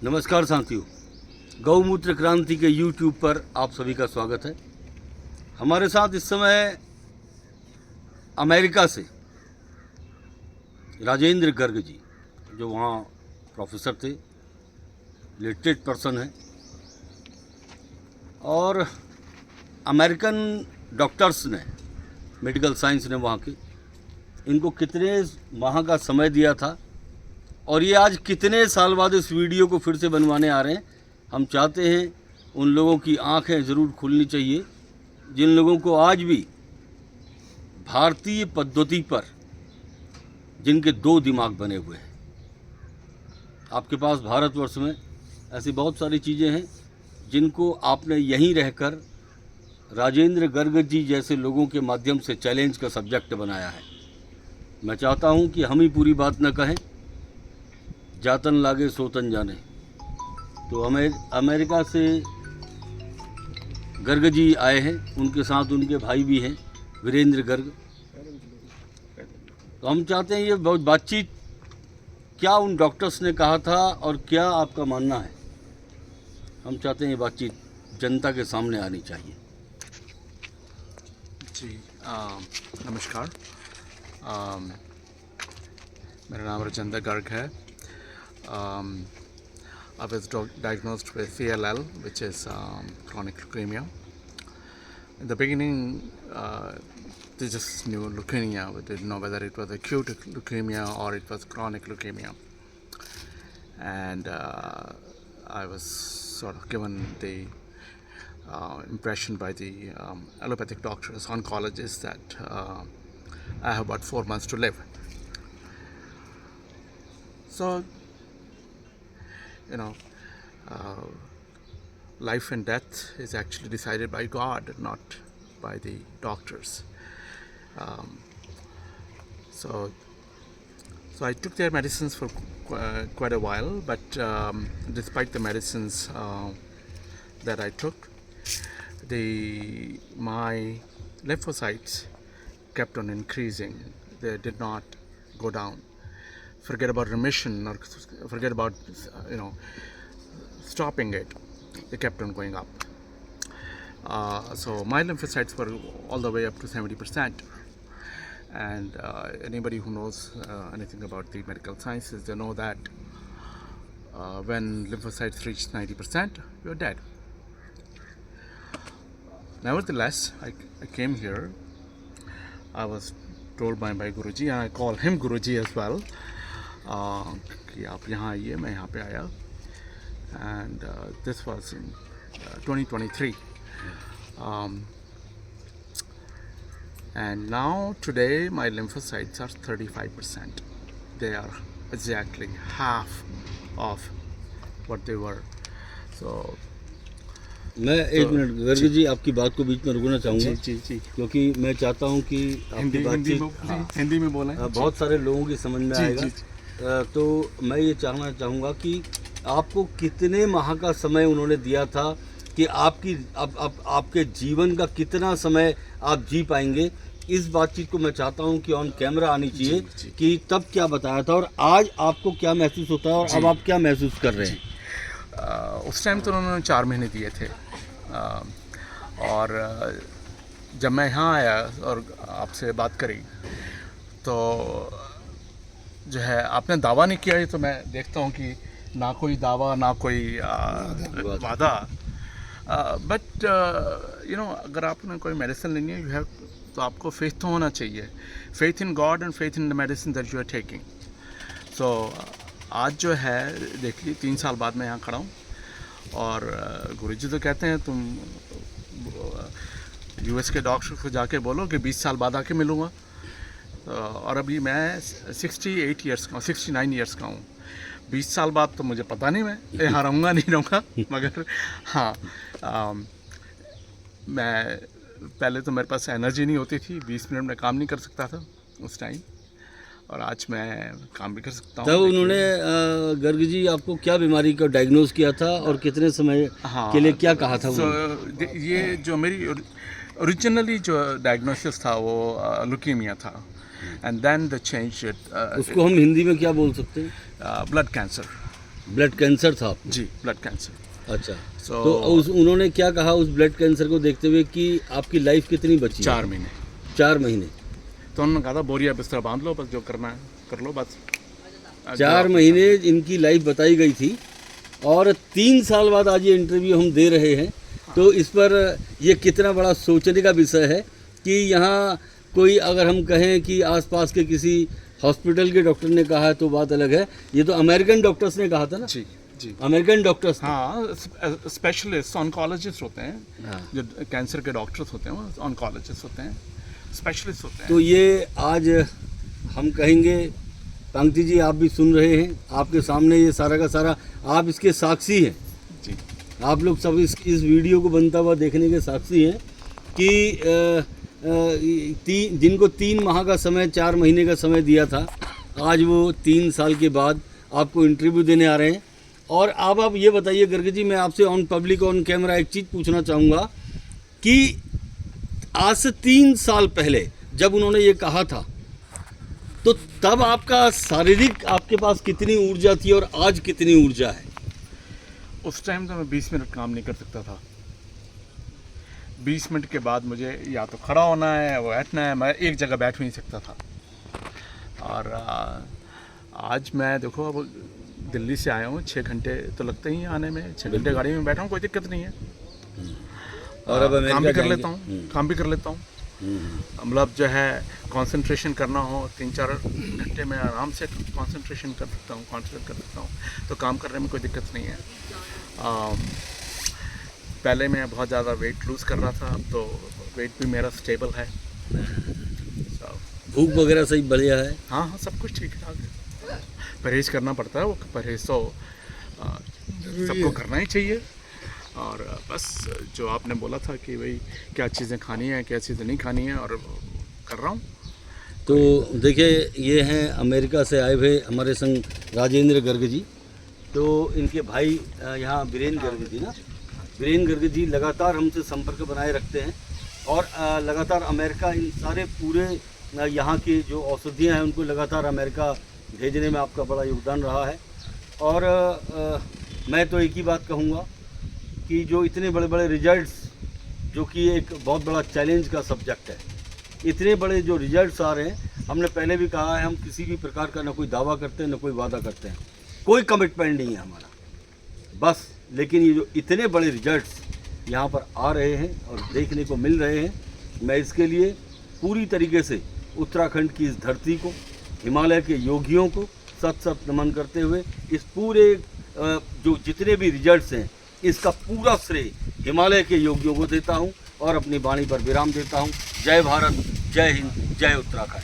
नमस्कार साथियों, गौमूत्र क्रांति के YouTube पर आप सभी का स्वागत है। हमारे साथ इस समय अमेरिका से राजेंद्र गर्ग जी, जो वहाँ प्रोफेसर थे, लिटरेट पर्सन हैं और अमेरिकन डॉक्टर्स ने, मेडिकल साइंस ने वहाँ के इनको कितने माह का समय दिया था और ये आज कितने साल बाद इस वीडियो को फिर से बनवाने आ रहे हैं। हम चाहते हैं उन लोगों की आंखें ज़रूर खुलनी चाहिए जिन लोगों को आज भी भारतीय पद्धति पर जिनके दो दिमाग बने हुए हैं। आपके पास भारतवर्ष में ऐसी बहुत सारी चीज़ें हैं जिनको आपने यहीं रहकर राजेंद्र गर्ग जी जैसे लोगों के माध्यम से चैलेंज का सब्जेक्ट बनाया है। मैं चाहता हूं कि हम ही पूरी बात न कहें, जातन लागे सोतन जाने। तो अमेरिका से गर्ग जी आए हैं, उनके साथ उनके भाई भी हैं, वीरेंद्र गर्ग। तो हम चाहते हैं ये बहुत बातचीत क्या उन डॉक्टर्स ने कहा था और क्या आपका मानना है, हम चाहते हैं ये बातचीत जनता के सामने आनी चाहिए। जी नमस्कार। मेरा नाम राजेंद्र गर्ग है। I was diagnosed with CLL, which is chronic leukemia. In the beginning, they just knew leukemia. We didn't know whether it was acute leukemia or it was chronic leukemia. And I was sort of given the impression by the allopathic doctors, oncologists, that I have about 4 months to live. So, you know, life and death is actually decided by God, not by the doctors. So I took their medicines for quite a while, but despite the medicines that I took, my lymphocytes kept on increasing. They did not go down. Forget about remission or forget about stopping it. They kept on going up. So my lymphocytes were all the way up to 70%. And anybody who knows anything about the medical sciences, they know that when lymphocytes reach 90%, you're dead. Nevertheless, I came here. I was told by my Guruji, and I call him Guruji as well, कि आप यहाँ आइए। मैं यहाँ पे आया, and this was in 2023. And now today my lymphocytes are 35%. They are exactly half of what they were. So मैं एक मिनट गर्ग जी आपकी बात को बीच में रुकना चाहूँगा। जी। क्योंकि मैं चाहता हूँ कि आपकी बातचीत हिंदी में बोलें। बहुत सारे लोगों की समझ में आएगा। तो मैं ये जानना चाहूँगा कि आपको कितने माह का समय उन्होंने दिया था कि आपके जीवन का कितना समय आप जी पाएंगे। इस बातचीत को मैं चाहता हूँ कि ऑन कैमरा आनी चाहिए कि तब क्या बताया था और आज आपको क्या महसूस होता है और अब आप क्या महसूस कर रहे हैं। उस टाइम तो उन्होंने 4 महीने दिए थे, और जब मैं यहाँ आया और आपसे बात करी तो जो है आपने दावा नहीं किया। तो मैं देखता हूँ कि ना कोई दावा ना कोई वादा, बट अगर आपने कोई मेडिसिन लेनी है, यू हैव, तो आपको फेथ तो होना चाहिए। Faith in God and faith in the medicine that you are taking. So आज जो है देख ली 3 साल बाद मैं यहाँ खड़ा हूँ और गुरुजी तो कहते हैं तुम यूएस के डॉक्टर को जाके बोलो कि 20 साल बाद आके मिलूँगा। और अभी मैं 68 ईयर्स का हूँ, 69 ईयर्स का हूँ। 20 साल बाद तो मुझे पता नहीं मैं यहाँ रहूँगा नहीं रहूँगा, मगर हाँ, मैं पहले तो मेरे पास एनर्जी नहीं होती थी, 20 मिनट में काम नहीं कर सकता था उस टाइम, और आज मैं काम भी कर सकता हूँ। तब उन्होंने गर्ग जी आपको क्या बीमारी का डायग्नोज किया था और कितने समय के लिए क्या कहा था? ये जो मेरी ओरिजिनली जो डायग्नोसिस था वो लुकीमिया था, and then the change it. उसको हम हिंदी में क्या बोल सकते हैं? Blood cancer. ब्लड कैंसर था आपको? जी, ब्लड कैंसर। अच्छा। So- तो उन्होंने क्या कहा उस ब्लड कैंसर को देखते हुए कि आपकी लाइफ कितनी बची? 4 महीने। 4 महीने। तो उन्होंने कहा था बोरिया बिस्तर बांध लो, बस जो करना है कर लो बस। 4 महीने इनकी लाइफ बताई गई थी और 3 साल बाद आज ये इंटरव्यू हम दे रहे हैं। तो इस पर ये कितना बड़ा सोचने का विषय है कि यहाँ कोई अगर हम कहें कि आसपास के किसी हॉस्पिटल के डॉक्टर ने कहा है तो बात अलग है, ये तो अमेरिकन डॉक्टर्स ने कहा था ना? जी जी। American doctors. हाँ, स्पेशलिस्ट ऑन्कोलॉजिस्ट होते हैं। हाँ। जो कैंसर के डॉक्टर्स होते हैं वो ऑन्कोलॉजिस्ट होते हैं, स्पेशलिस्ट होते हैं। तो ये आज हम कहेंगे, पंक्ति जी आप भी सुन रहे हैं, आपके सामने ये सारा का सारा, आप इसके साक्षी हैं। जी। आप लोग सब इस वीडियो को बनता हुआ देखने के साक्षी हैं कि जिनको 3 माह का समय, 4 महीने का समय दिया था, आज वो 3 साल के बाद आपको इंटरव्यू देने आ रहे हैं। और अब आप ये बताइए गर्ग जी, मैं आपसे ऑन पब्लिक ऑन कैमरा एक चीज़ पूछना चाहूँगा कि आज से 3 साल पहले जब उन्होंने ये कहा था तो तब आपका शारीरिक आपके पास कितनी ऊर्जा थी और आज कितनी ऊर्जा है? उस टाइम तो मैं 20 मिनट काम नहीं कर सकता था। 20 मिनट के बाद मुझे या तो खड़ा होना है, वो बैठना है, मैं एक जगह बैठ भी नहीं सकता था। और आज मैं देखो, अब दिल्ली से आया हूँ, 6 घंटे तो लगते ही आने में, 6 घंटे गाड़ी में बैठा हूँ, कोई दिक्कत नहीं है। और अब काम भी कर जाएंगे? लेता हूँ, काम भी कर लेता हूँ। मतलब जो है कंसंट्रेशन करना हो 3-4 घंटे में आराम से कंसंट्रेशन कर सकता हूँ, कॉन्सेंट्रेट कर सकता हूँ, तो काम करने में कोई दिक्कत नहीं है। पहले मैं बहुत ज़्यादा वेट लूज़ कर रहा था, अब तो वेट भी मेरा स्टेबल है। भूख वगैरह सही बढ़िया है? हाँ हाँ, सब कुछ ठीक ठाक है। परहेज़ करना पड़ता है, वो परहेज़ तो सबको करना ही चाहिए। और बस जो आपने बोला था कि भाई क्या चीज़ें खानी है, क्या चीज़ें नहीं खानी है, और कर रहा हूँ। तो देखिए, ये हैं अमेरिका से आए हुए हमारे संग राजेंद्र गर्ग जी। तो इनके भाई यहाँ वीरेंद्र गर्ग जी ना, वीरेंद्र गर्ग जी लगातार हमसे संपर्क बनाए रखते हैं और लगातार अमेरिका इन सारे पूरे यहाँ की जो औषधियाँ हैं उनको लगातार अमेरिका भेजने में आपका बड़ा योगदान रहा है। और मैं तो एक ही बात कहूँगा कि जो इतने बड़े बड़े रिजल्ट्स, जो कि एक बहुत बड़ा चैलेंज का सब्जेक्ट है, इतने बड़े जो रिजल्ट्स आ रहे हैं, हमने पहले भी कहा है, हम किसी भी प्रकार का न कोई दावा करते हैं न कोई वादा करते हैं, कोई कमिटमेंट नहीं है हमारा बस। लेकिन ये जो इतने बड़े रिजल्ट्स यहाँ पर आ रहे हैं और देखने को मिल रहे हैं, मैं इसके लिए पूरी तरीके से उत्तराखंड की इस धरती को, हिमालय के योगियों को सत सत नमन करते हुए इस पूरे जो जितने भी रिजल्ट्स हैं, इसका पूरा श्रेय हिमालय के योगियों को देता हूं और अपनी वाणी पर विराम देता हूं। जय भारत, जय हिंद, जय उत्तराखंड।